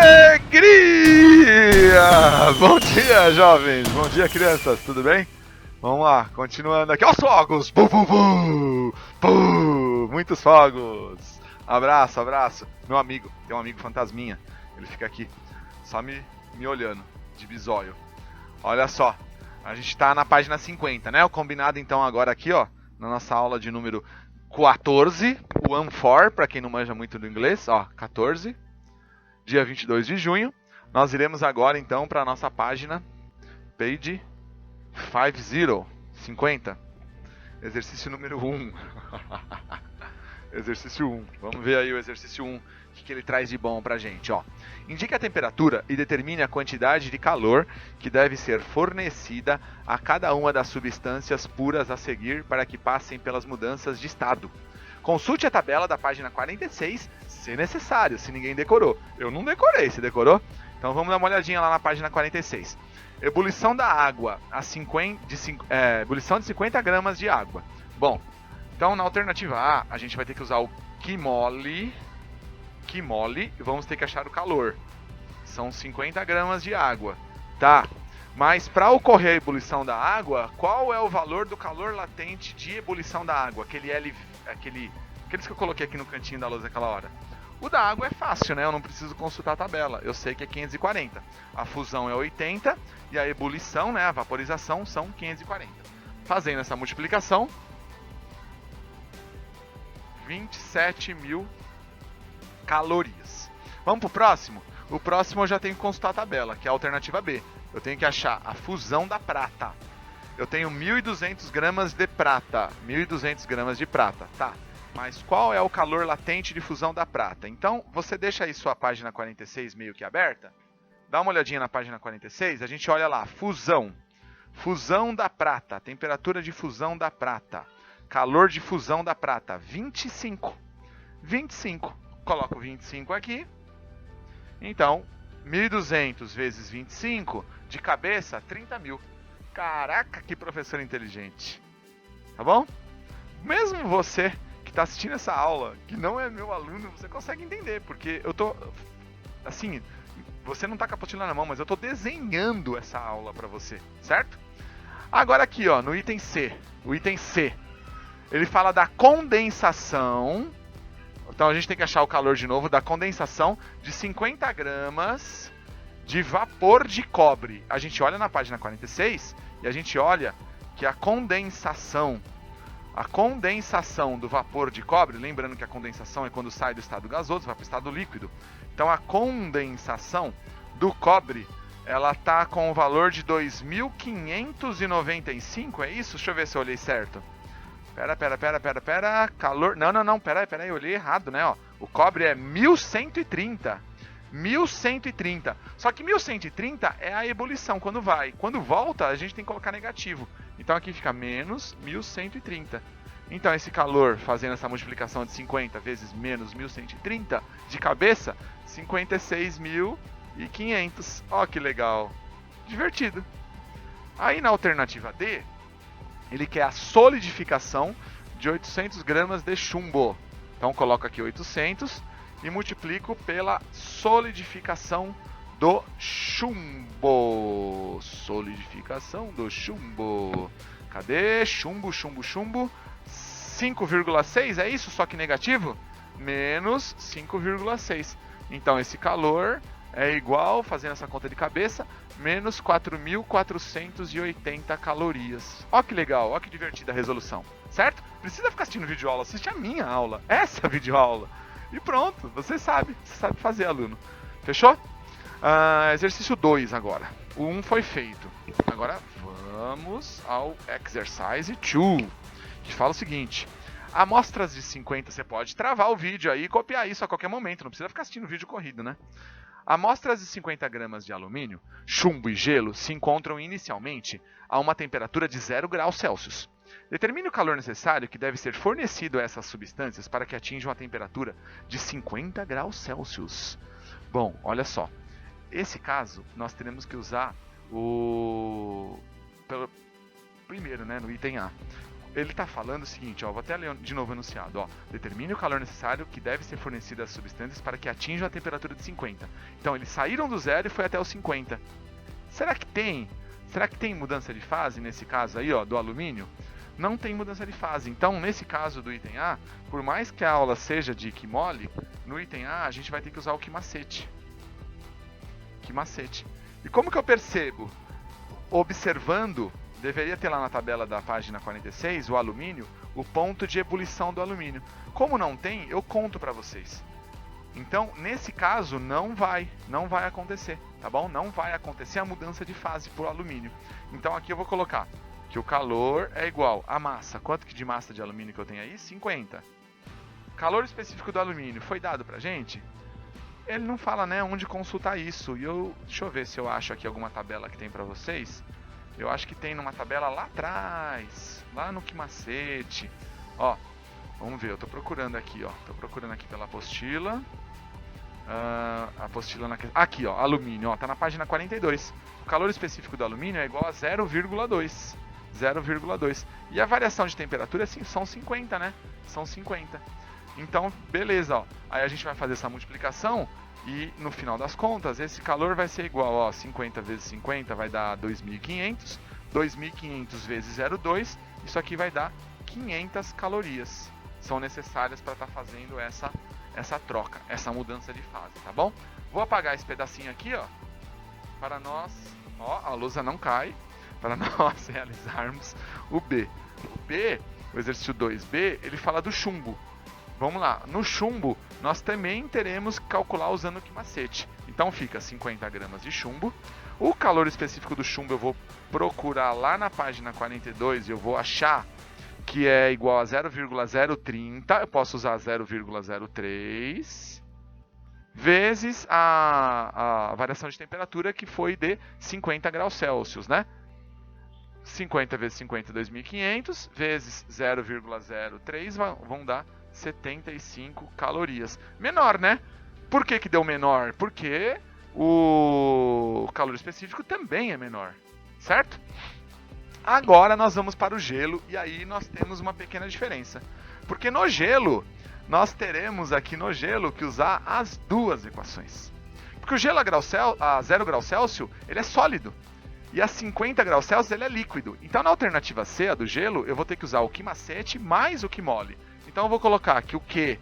alegria! Bom dia, jovens! Bom dia, crianças! Tudo bem? Vamos lá, continuando aqui. Ó os fogos! Bum, bum, bum! Bum! Muitos fogos! Abraço, abraço! Meu amigo, tem um amigo fantasminha. Ele fica aqui, só me olhando, de bisóio. Olha só, a gente tá na página 50, né? O combinado então agora aqui, ó, na nossa aula de número 14, o ANFOR, para quem não manja muito do inglês, ó, 14, dia 22 de junho. Nós iremos agora então para a nossa página, page 50, exercício número 1. Exercício 1, vamos ver aí o exercício 1, o que ele traz de bom pra gente, ó. Indique a temperatura e determine a quantidade de calor que deve ser fornecida a cada uma das substâncias puras a seguir para que passem pelas mudanças de estado. Consulte a tabela da página 46, se necessário, se ninguém decorou. Eu não decorei, você decorou? Então vamos dar uma olhadinha lá na página 46. Ebulição da água, ebulição de 50 gramas de água. Bom, então na alternativa A, a gente vai ter que usar o Quimole, e vamos ter que achar o calor. São 50 gramas de água, tá? Mas para ocorrer a ebulição da água, qual é o valor do calor latente de ebulição da água? Aqueles que eu coloquei aqui no cantinho da luz naquela hora. O da água é fácil, né? Eu não preciso consultar a tabela. Eu sei que é 540. A fusão é 80 e a ebulição, né, a vaporização, são 540. Fazendo essa multiplicação, 27.000 calorias. Vamos pro próximo? O próximo eu já tenho que consultar a tabela, que é a alternativa B. Eu tenho que achar a fusão da prata. Eu tenho 1.200 gramas de prata. 1.200 gramas de prata, tá. Mas qual é o calor latente de fusão da prata? Então, você deixa aí sua página 46 meio que aberta. Dá uma olhadinha na página 46, a gente olha lá, fusão. Fusão da prata, temperatura de fusão da prata. Calor de fusão da prata, 25. 25. Coloco 25 aqui. Então, 1.200 vezes 25, de cabeça, 30.000. Caraca, que professor inteligente. Tá bom? Mesmo você que está assistindo essa aula, que não é meu aluno, você consegue entender, porque eu tô, assim, você não tá com a apostila na mão, mas eu tô desenhando essa aula para você, certo? Agora aqui, ó, no item C, o item C, ele fala da condensação. Então a gente tem que achar o calor de novo da condensação de 50 gramas de vapor de cobre. A gente olha na página 46 e a gente olha que a condensação do vapor de cobre, lembrando que a condensação é quando sai do estado gasoso, vai para o estado líquido. Então a condensação do cobre, ela tá com o valor de 2.595, é isso? Deixa eu ver se eu olhei certo. Pera, calor... Não, pera aí, eu olhei errado, né, ó. O cobre é 1.130. 1.130. Só que 1.130 é a ebulição, quando vai. Quando volta, a gente tem que colocar negativo. Então aqui fica menos 1.130. Então esse calor, fazendo essa multiplicação de 50 vezes menos 1.130, de cabeça, 56.500. Ó, que legal. Divertido. Aí na alternativa D, ele quer a solidificação de 800 gramas de chumbo. Então coloco aqui 800 e multiplico pela solidificação do chumbo. Solidificação do chumbo. Cadê? Chumbo. 5,6, é isso? Só que negativo? Menos 5,6. Então esse calor é igual, fazendo essa conta de cabeça, menos 4.480 calorias. Ó que legal, ó que divertida a resolução, certo? Precisa ficar assistindo videoaula, assiste a minha aula, essa videoaula. E pronto, você sabe fazer, aluno. Fechou? Exercício 2 agora. O 1 foi feito. Agora vamos ao exercise 2, que fala o seguinte. Amostras de 50, você pode travar o vídeo aí e copiar isso a qualquer momento, não precisa ficar assistindo o vídeo corrido, né? Amostras de 50 gramas de alumínio, chumbo e gelo se encontram inicialmente a uma temperatura de 0 graus Celsius. Determine o calor necessário que deve ser fornecido a essas substâncias para que atinjam a temperatura de 50 graus Celsius. Bom, olha só. Esse caso, nós teremos que usar primeiro, né, no item A. ele está falando o seguinte, ó, vou até ler de novo o enunciado, ó, determine o calor necessário que deve ser fornecido às substâncias para que atinjam a temperatura de 50. Então eles saíram do 0 e foi até os 50. Será que tem mudança de fase nesse caso aí, ó, do alumínio? Não tem mudança de fase. Então, nesse caso do item A, por mais que a aula seja de Quimole, no item A a gente vai ter que usar o Quimacete. E como que eu percebo? Observando, deveria ter lá na tabela da página 46, o alumínio, o ponto de ebulição do alumínio. Como não tem, eu conto para vocês. Então, nesse caso, não vai acontecer, tá bom? Não vai acontecer a mudança de fase por alumínio. Então, aqui eu vou colocar que o calor é igual a massa. Quanto que de massa de alumínio que eu tenho aí? 50. Calor específico do alumínio foi dado pra gente? Ele não fala, né, onde consultar isso. E deixa eu ver se eu acho aqui alguma tabela que tem pra vocês. Eu acho que tem numa tabela lá atrás, lá no Quimacete. Ó, vamos ver, eu tô procurando aqui, ó. Tô procurando aqui pela apostila. A apostila aqui, ó, alumínio, ó, tá na página 42. O calor específico do alumínio é igual a 0,2. 0,2. E a variação de temperatura são 50, né? São 50. Então, beleza, ó. Aí a gente vai fazer essa multiplicação e no final das contas, esse calor vai ser igual, ó, 50 vezes 50 vai dar 2.500. 2.500 vezes 0,2, isso aqui vai dar 500 calorias. São necessárias para estar fazendo essa troca, essa mudança de fase, tá bom? Vou apagar esse pedacinho aqui, ó, para nós, ó, a lousa não cai, para nós realizarmos o B. O exercício 2B, ele fala do chumbo. Vamos lá, no chumbo, nós também teremos que calcular usando o Quimacete. Então fica 50 gramas de chumbo. O calor específico do chumbo eu vou procurar lá na página 42 e eu vou achar que é igual a 0,030, eu posso usar 0,03, vezes a variação de temperatura que foi de 50 graus Celsius, né? 50 vezes 50, 2.500, vezes 0,03 vão dar 75 calorias. Menor, né? Por que deu menor? Porque o calor específico também é menor, certo? Agora nós vamos para o gelo e aí nós temos uma pequena diferença. Porque no gelo, nós teremos aqui no gelo que usar as duas equações. Porque o gelo a 0 graus Celsius, ele é sólido. E a 50 graus Celsius, ele é líquido. Então na alternativa C, a do gelo, eu vou ter que usar o Quimacete mais o Quimole. Então eu vou colocar que o Q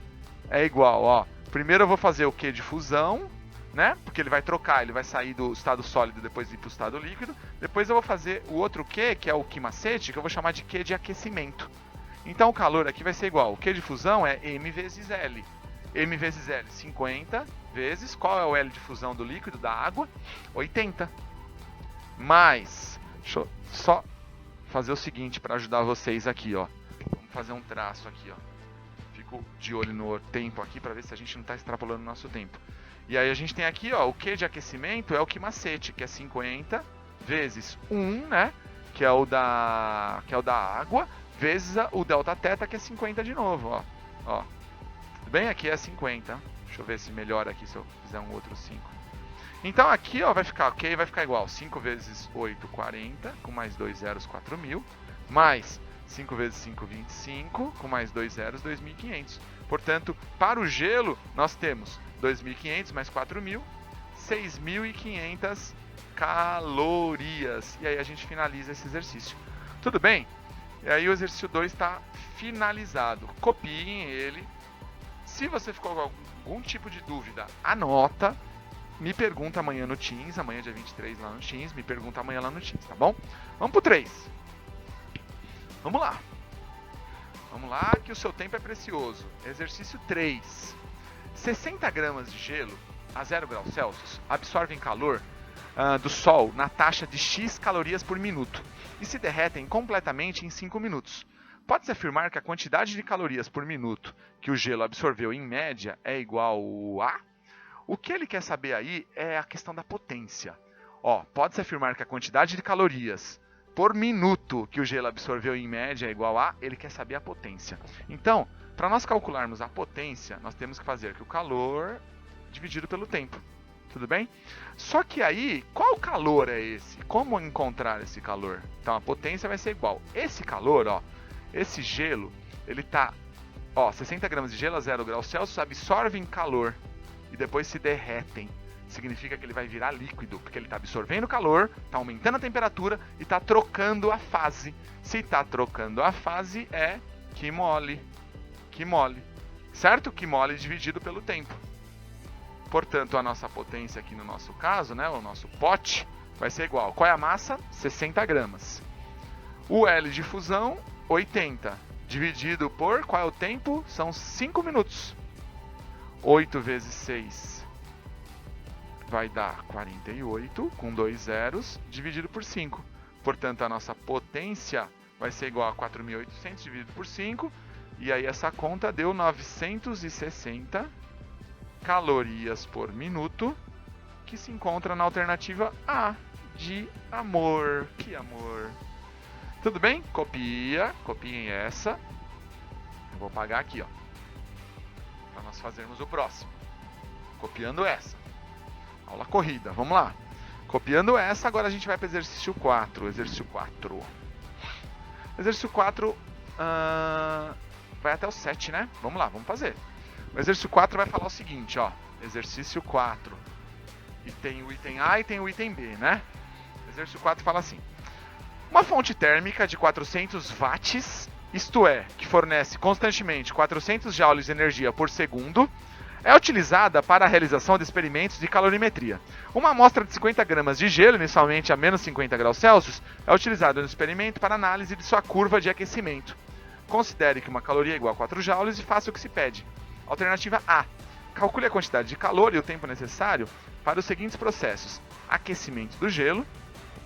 é igual, ó. Primeiro eu vou fazer o Q de fusão, né? Porque ele vai trocar, ele vai sair do estado sólido depois ir para o estado líquido. Depois eu vou fazer o outro Q, que é o Quimacete, que eu vou chamar de Q de aquecimento. Então o calor aqui vai ser igual, o Q de fusão é M vezes L. M vezes L, 50 vezes, qual é o L de fusão do líquido, da água? 80. Mas, deixa eu só fazer o seguinte para ajudar vocês aqui, ó. Vamos fazer um traço aqui, ó. Fico de olho no tempo aqui para ver se a gente não está extrapolando o nosso tempo. E aí a gente tem aqui, ó, o Q de aquecimento é o Quimacete, que é 50 vezes 1, né? Que é o da água, vezes o delta θ, que é 50 de novo, ó. Ó. Tudo bem? Aqui é 50. Deixa eu ver se melhora aqui se eu fizer um outro 5. Então aqui, ó, vai ficar igual 5 vezes 8, 40, com mais 2 zeros, 4.000, mais 5 vezes 5, 25, com mais 2 zeros, 2.500. Portanto, para o gelo, nós temos 2.500 mais 4.000, 6.500 calorias. E aí a gente finaliza esse exercício. Tudo bem? E aí o exercício 2 está finalizado. Copiem ele. Se você ficou com algum tipo de dúvida, anota. Me pergunta amanhã no Teams, amanhã dia 23 lá no Teams, me pergunta amanhã lá no Teams, tá bom? Vamos pro 3. Vamos lá. Vamos lá que o seu tempo é precioso. Exercício 3. 60 gramas de gelo a 0 graus Celsius absorvem calor do Sol na taxa de X calorias por minuto e se derretem completamente em 5 minutos. Pode-se afirmar que a quantidade de calorias por minuto que o gelo absorveu em média é igual a... O que ele quer saber aí é a questão da potência. Ó, pode-se afirmar que a quantidade de calorias por minuto que o gelo absorveu em média é igual a... Ele quer saber a potência. Então, para nós calcularmos a potência, nós temos que fazer que o calor dividido pelo tempo. Tudo bem? Só que aí, qual calor é esse? Como encontrar esse calor? Então, a potência vai ser igual. Esse calor, ó, Esse gelo, ele tá, ó, 60 gramas de gelo a 0 graus Celsius absorvem calor e depois se derretem. Significa que ele vai virar líquido, porque ele está absorvendo calor, está aumentando a temperatura e está trocando a fase. Se está trocando a fase, é Q mole. Q mole. Certo? Q mole dividido pelo tempo. Portanto, a nossa potência aqui no nosso caso, né, o nosso pote, vai ser igual. Qual é a massa? 60 gramas. O L de fusão, 80. Dividido por, qual é o tempo? São 5 minutos. 8 vezes 6 vai dar 48, com 2 zeros, dividido por 5. Portanto, a nossa potência vai ser igual a 4.800 dividido por 5. E aí essa conta deu 960 calorias por minuto, que se encontra na alternativa A, de amor. Que amor! Tudo bem? Copiem essa. Eu vou apagar aqui, ó, para nós fazermos o próximo. Copiando essa. Aula corrida, vamos lá. Copiando essa, agora a gente vai para o exercício 4. Exercício 4. Exercício 4 vai até o 7, né? Vamos lá, vamos fazer. O exercício 4 vai falar o seguinte, ó. Exercício 4. E tem o item A e tem o item B, né? O exercício 4 fala assim. Uma fonte térmica de 400 watts, isto é, que fornece constantemente 400 joules de energia por segundo, é utilizada para a realização de experimentos de calorimetria. Uma amostra de 50 gramas de gelo, inicialmente a menos 50 graus Celsius, é utilizada no experimento para análise de sua curva de aquecimento. Considere que uma caloria é igual a 4 joules e faça o que se pede. Alternativa A. Calcule a quantidade de calor e o tempo necessário para os seguintes processos. Aquecimento do gelo.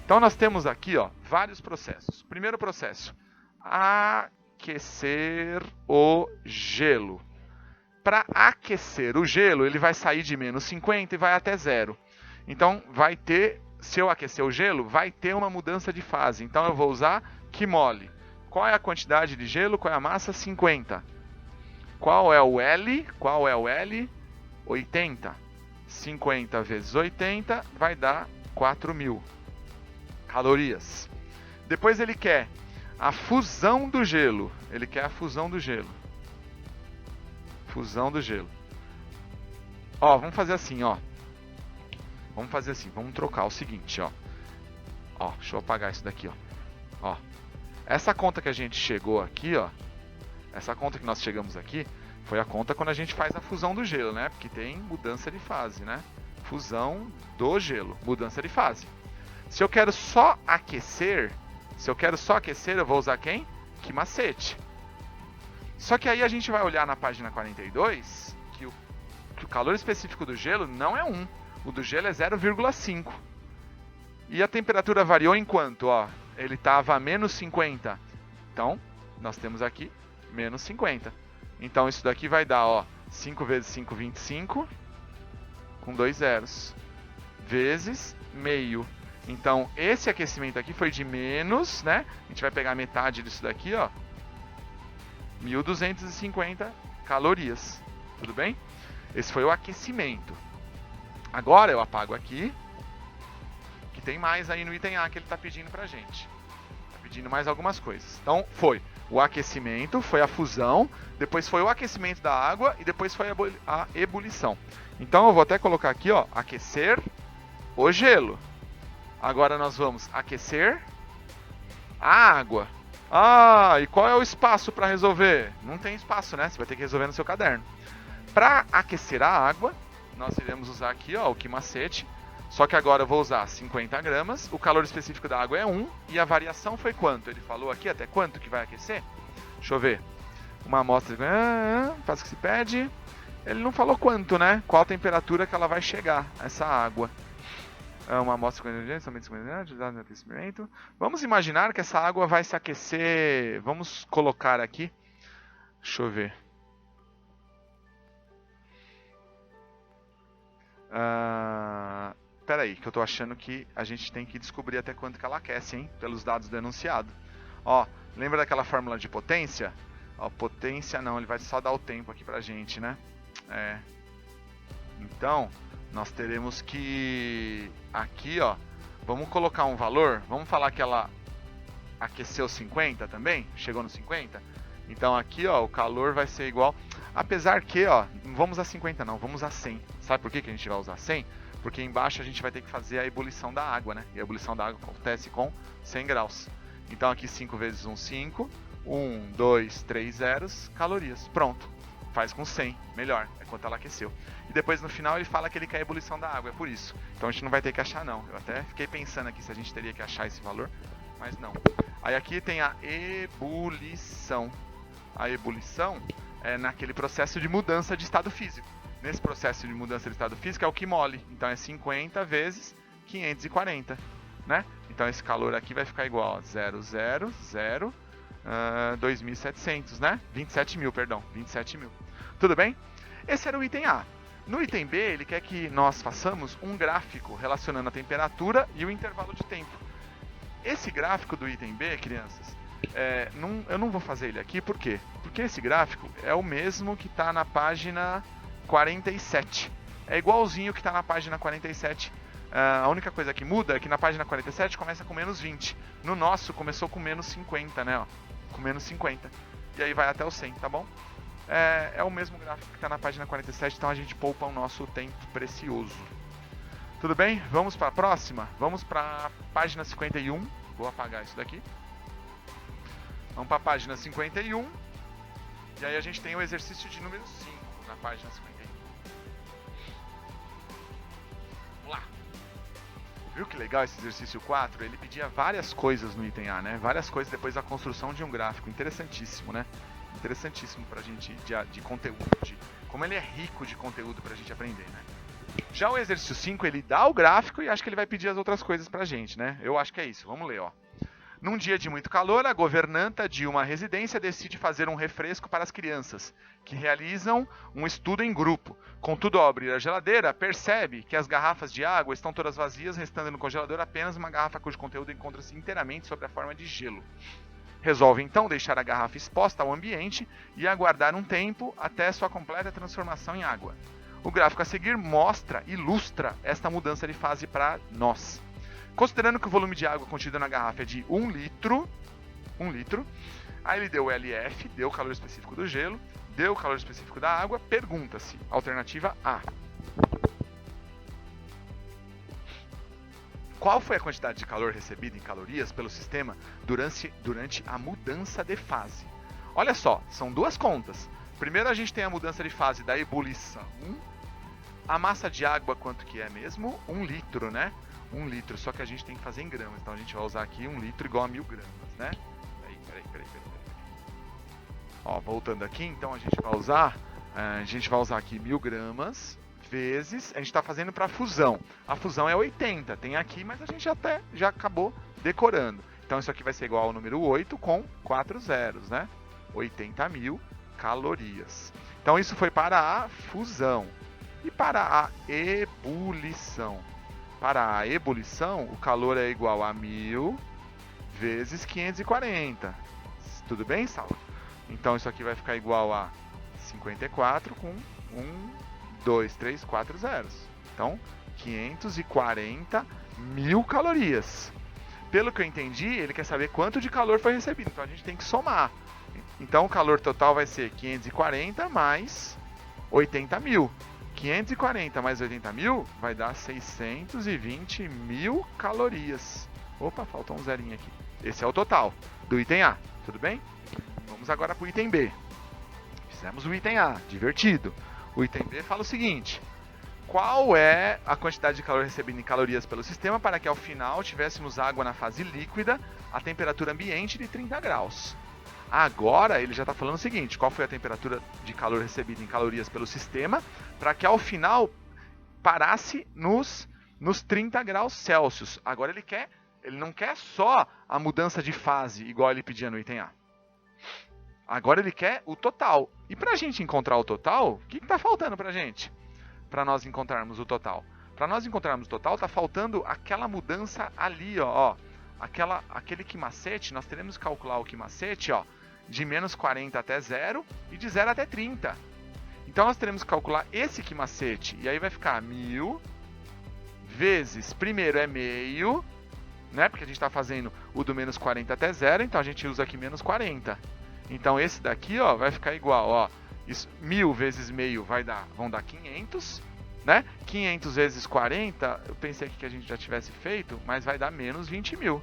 Então nós temos aqui, ó, vários processos. Primeiro processo. Aquecer o gelo. Para aquecer o gelo, ele vai sair de menos 50 e vai até 0. Então, vai ter, se eu aquecer o gelo, vai ter uma mudança de fase. Então, eu vou usar Q mole. Qual é a quantidade de gelo? Qual é a massa? 50. Qual é o L? 80. 50 vezes 80 vai dar 4.000 calorias. Depois ele quer a fusão do gelo. Ele quer a fusão do gelo. Fusão do gelo. Ó, vamos fazer assim, ó. Vamos trocar o seguinte, ó. Ó, deixa eu apagar isso daqui, ó. Ó. Essa conta que a gente chegou aqui, ó. Essa conta que nós chegamos aqui foi a conta quando a gente faz a fusão do gelo, né? Porque tem mudança de fase, né? Fusão do gelo, mudança de fase. Se eu quero só aquecer, eu vou usar quem? Que macete. Só que aí a gente vai olhar na página 42 que o calor específico do gelo não é 1. O do gelo é 0,5. E a temperatura variou em quanto? Ó, ele estava a menos 50. Então, nós temos aqui menos 50. Então, isso daqui vai dar, ó, 5 vezes 5, 25, com 2 zeros, vezes meio. Então, esse aquecimento aqui foi de menos, né? A gente vai pegar metade disso daqui, ó. 1.250 calorias. Tudo bem? Esse foi o aquecimento. Agora eu apago aqui, que tem mais aí no item A que ele está pedindo pra gente. Está pedindo mais algumas coisas. Então, foi o aquecimento, foi a fusão, depois foi o aquecimento da água e depois foi a ebulição. Então, eu vou até colocar aqui, ó, aquecer o gelo. Agora nós vamos aquecer a água. Ah, e qual é o espaço para resolver? Não tem espaço, né? Você vai ter que resolver no seu caderno. Para aquecer a água, nós iremos usar aqui, ó, o Q macete. Só que agora eu vou usar 50 gramas. O calor específico da água é 1. E a variação foi quanto? Ele falou aqui até quanto que vai aquecer? Deixa eu ver. Uma amostra, faz o que se pede. Ele não falou quanto, né? Qual a temperatura que ela vai chegar, essa água. Uma amostra com energia, somente 50 gramas, utilizada no aquecimento. Vamos imaginar que essa água vai se aquecer. Vamos colocar aqui. Deixa eu ver. Espera aí, que eu tô achando que a gente tem que descobrir até quanto que ela aquece, hein? Pelos dados do enunciado. Ó, lembra daquela fórmula de potência? Ó, potência não, ele vai só dar o tempo aqui pra gente, né? Então, nós teremos que... Aqui, ó, vamos colocar um valor. Vamos falar que ela aqueceu 50 também? Chegou no 50? Então aqui, ó, o calor vai ser igual. Apesar que, ó, não vamos a 50 não, vamos a 100. Sabe por que a gente vai usar 100? Porque embaixo a gente vai ter que fazer a ebulição da água, né? E a ebulição da água acontece com 100 graus. Então aqui 5 vezes 1, 5. 1, 2, 3 zeros, calorias. Pronto. Faz com 100, melhor, é quanto ela aqueceu. E depois no final ele fala que ele quer a ebulição da água, é por isso. Então a gente não vai ter que achar não. Eu até fiquei pensando aqui se a gente teria que achar esse valor, mas não. Aí aqui tem a ebulição. A ebulição é naquele processo de mudança de estado físico. Nesse processo de mudança de estado físico é o que mole. Então é 50 vezes 540, né? Então esse calor aqui vai ficar igual a 0, 0, 0, 2.700, né? 27 mil, perdão, 27 mil. Tudo bem? Esse era o item A. No item B, ele quer que nós façamos um gráfico relacionando a temperatura e o intervalo de tempo. Esse gráfico do item B, crianças, eu não vou fazer ele aqui, por quê? Porque esse gráfico é o mesmo que está na página 47. É igualzinho que está na página 47. A única coisa que muda é que na página 47 começa com menos 20. No nosso começou com menos 50, né? Ó, com menos 50. E aí vai até o 100, tá bom? É o mesmo gráfico que está na página 47, então a gente poupa o nosso tempo precioso. Tudo bem? Vamos para a próxima? Vamos para a página 51. Vou apagar isso daqui. Vamos para a página 51. E aí a gente tem o exercício de número 5 na página 51. Vamos lá. Viu que legal esse exercício 4? Ele pedia várias coisas no item A, né? Várias coisas depois da construção de um gráfico. Interessantíssimo, né? Interessantíssimo pra gente de conteúdo. Como ele é rico de conteúdo pra gente aprender, né? Já o exercício 5, ele dá o gráfico e acho que ele vai pedir as outras coisas pra gente, né? Eu acho que é isso. Vamos ler, ó. Num dia de muito calor, a governanta de uma residência decide fazer um refresco para as crianças, que realizam um estudo em grupo. Contudo, ao abrir a geladeira, percebe que as garrafas de água estão todas vazias, restando no congelador apenas uma garrafa cujo conteúdo encontra-se inteiramente sob a forma de gelo. Resolve então deixar a garrafa exposta ao ambiente e aguardar um tempo até sua completa transformação em água. O gráfico a seguir ilustra esta mudança de fase para nós. Considerando que o volume de água contido na garrafa é de 1 litro, aí ele deu o LF, deu o calor específico do gelo, deu o calor específico da água, pergunta-se, alternativa A. Qual foi a quantidade de calor recebida em calorias pelo sistema durante a mudança de fase? Olha só, são duas contas. Primeiro a gente tem a mudança de fase da ebulição. A massa de água, quanto que é mesmo? 1 litro, né? 1 litro, só que a gente tem que fazer em gramas. Então a gente vai usar aqui 1 litro igual a 1000 gramas, né? Peraí. Ó, voltando aqui, então a gente vai usar aqui 1000 gramas vezes, a gente está fazendo para fusão. A fusão é 80, tem aqui, mas a gente já acabou decorando. Então isso aqui vai ser igual ao número 8 com 4 zeros, né? 80.000 calorias. Então isso foi para a fusão. E para a ebulição? Para a ebulição, o calor é igual a 1000 vezes 540. Tudo bem, Saulo? Então isso aqui vai ficar igual a 54 com 1, 2, 3, 4 zeros. Então, 540.000 calorias. Pelo que eu entendi, ele quer saber quanto de calor foi recebido. Então a gente tem que somar. Então o calor total vai ser 540 mais 80.000. 540 mais 80.000 vai dar 620.000 calorias. Opa, faltou um zerinho aqui. Esse é o total do item A, tudo bem? Vamos agora para o item B. Fizemos o item A, divertido. O item B fala o seguinte: qual é a quantidade de calor recebida em calorias pelo sistema para que ao final tivéssemos água na fase líquida a temperatura ambiente de 30 graus? Agora ele já está falando o seguinte: qual foi a temperatura de calor recebida em calorias pelo sistema para que ao final parasse nos 30 graus Celsius. Agora ele não quer só a mudança de fase igual ele pedia no item A. Agora ele quer o total. E para a gente encontrar o total, o que está faltando para a gente? Para nós encontrarmos o total. Para nós encontrarmos o total, está faltando aquela mudança ali, ó. Aquele quimacete, nós teremos que calcular o quimacete, ó, de menos 40 até 0 e de 0 até 30. Então nós teremos que calcular esse quimacete. E aí vai ficar 1000 vezes, primeiro é meio, né? Porque a gente está fazendo o do menos 40 até zero, então a gente usa aqui menos 40. Então esse daqui, ó, vai ficar igual, ó, isso, 1000 vezes meio vão dar 500, né? 500 vezes 40, eu pensei aqui que a gente já tivesse feito, mas vai dar menos 20.000,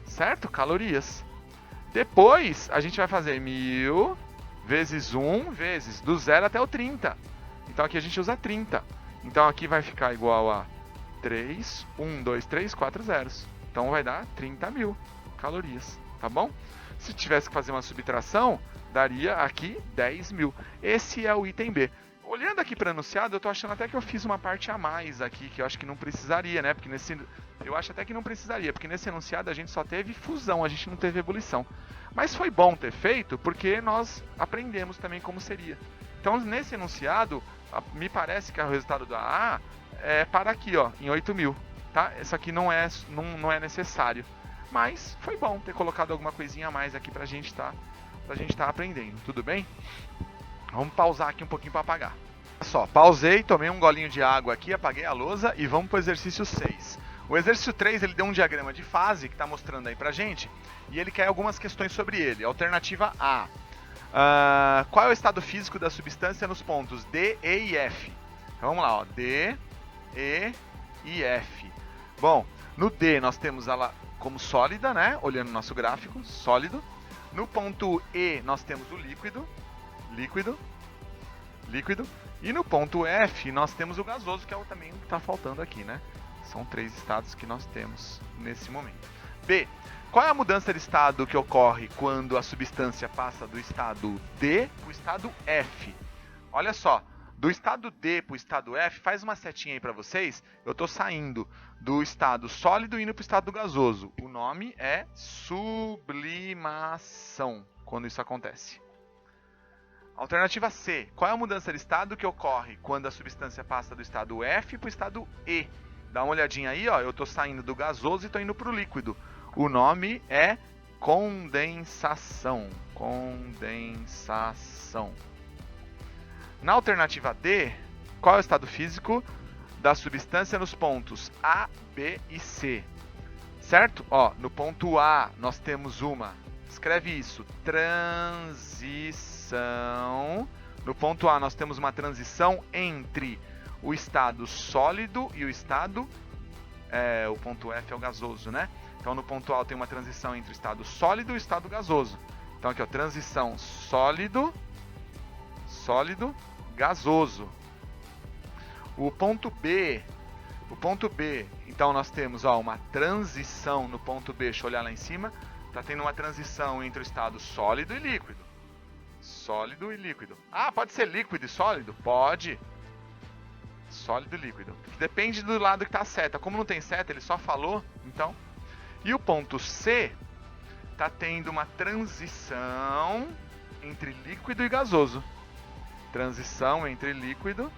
certo? Calorias. Depois a gente vai fazer 1000 vezes 1 vezes do 0 até o 30. Então aqui a gente usa 30. Então aqui vai ficar igual a 3, 1, 2, 3, 4 zeros. Então vai dar 30.000 calorias, tá bom? Se tivesse que fazer uma subtração, daria aqui 10.000. Esse é o item B. Olhando aqui para o enunciado, eu estou achando até que eu fiz uma parte a mais aqui, que eu acho que não precisaria, né? Porque eu acho até que não precisaria, porque nesse enunciado a gente só teve fusão, a gente não teve ebulição. Mas foi bom ter feito, porque nós aprendemos também como seria. Então, nesse enunciado, me parece que o resultado da A é para aqui, ó, em 8.000, tá? Isso aqui não é necessário. Mas foi bom ter colocado alguma coisinha a mais aqui pra gente tá aprendendo, tudo bem? Vamos pausar aqui um pouquinho para apagar. Olha só, pausei, tomei um golinho de água aqui, apaguei a lousa e vamos para o exercício 6. O exercício 3, ele deu um diagrama de fase que está mostrando aí pra gente e ele quer algumas questões sobre ele. Alternativa A. Qual é o estado físico da substância nos pontos D, E e F? Então vamos lá, ó, D, E e F. Bom, no D nós temos ela como sólida, né? Olhando o nosso gráfico, sólido. No ponto E nós temos o líquido. E no ponto F nós temos o gasoso, que é o também que está faltando aqui, né? São 3 estados que nós temos nesse momento. B. Qual é a mudança de estado que ocorre quando a substância passa do estado D para o estado F? Olha só, do estado D para o estado F, faz uma setinha aí para vocês. Eu estou saindo do estado sólido e indo para o estado gasoso. O nome é sublimação, quando isso acontece. Alternativa C. Qual é a mudança de estado que ocorre quando a substância passa do estado F para o estado E? Dá uma olhadinha aí, ó. Eu estou saindo do gasoso e estou indo para o líquido. O nome é condensação. Condensação. Na alternativa D, qual é o estado físico da substância nos pontos A, B e C? Certo? Ó, no ponto A nós temos uma. Escreve isso. Transição. No ponto A nós temos uma transição entre o estado sólido e o estado... o ponto F é o gasoso, né? Então no ponto A tem uma transição entre o estado sólido e o estado gasoso. Então aqui, ó, transição sólido, gasoso. O ponto B, então nós temos, ó, uma transição no ponto B, deixa eu olhar lá em cima, tá tendo uma transição entre o estado sólido e líquido. Sólido e líquido. Ah, pode ser líquido e sólido? Pode. Sólido e líquido. Depende do lado que tá a seta. Como não tem seta, ele só falou, então. E o ponto C tá tendo uma transição entre líquido e gasoso. Transição entre líquido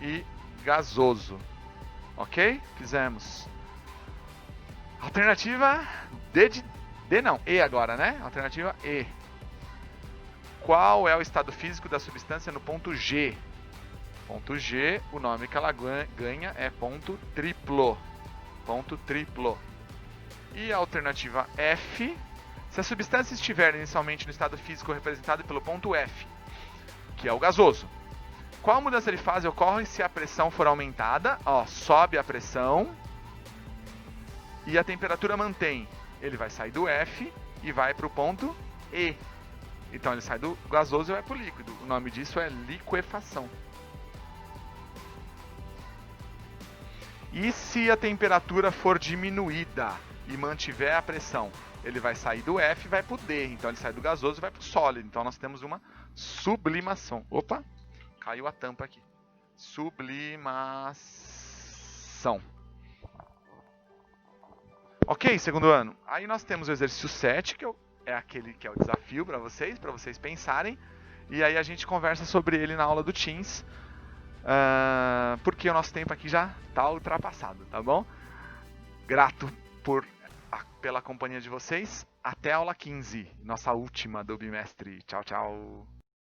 e gasoso. Ok? Fizemos. Alternativa E agora, né? Alternativa E. Qual é o estado físico da substância no ponto G? Ponto G, o nome que ela ganha é ponto triplo. Ponto triplo. E a alternativa F, se a substância estiver inicialmente no estado físico representado pelo ponto F, que é o gasoso. Qual mudança de fase ocorre se a pressão for aumentada? Ó, sobe a pressão e a temperatura mantém. Ele vai sair do F e vai para o ponto E. Então ele sai do gasoso e vai para o líquido. O nome disso é liquefação. E se a temperatura for diminuída e mantiver a pressão, ele vai sair do F e vai para o D. Então ele sai do gasoso e vai para o sólido. Então nós temos uma sublimação. Opa, caiu a tampa aqui. Sublimação. Ok, segundo ano. Aí nós temos o exercício 7, que é aquele que é o desafio para vocês pensarem. E aí a gente conversa sobre ele na aula do Teams. Porque o nosso tempo aqui já está ultrapassado, tá bom? Grato pela companhia de vocês. Até a aula 15, nossa última do bimestre. Tchau, tchau.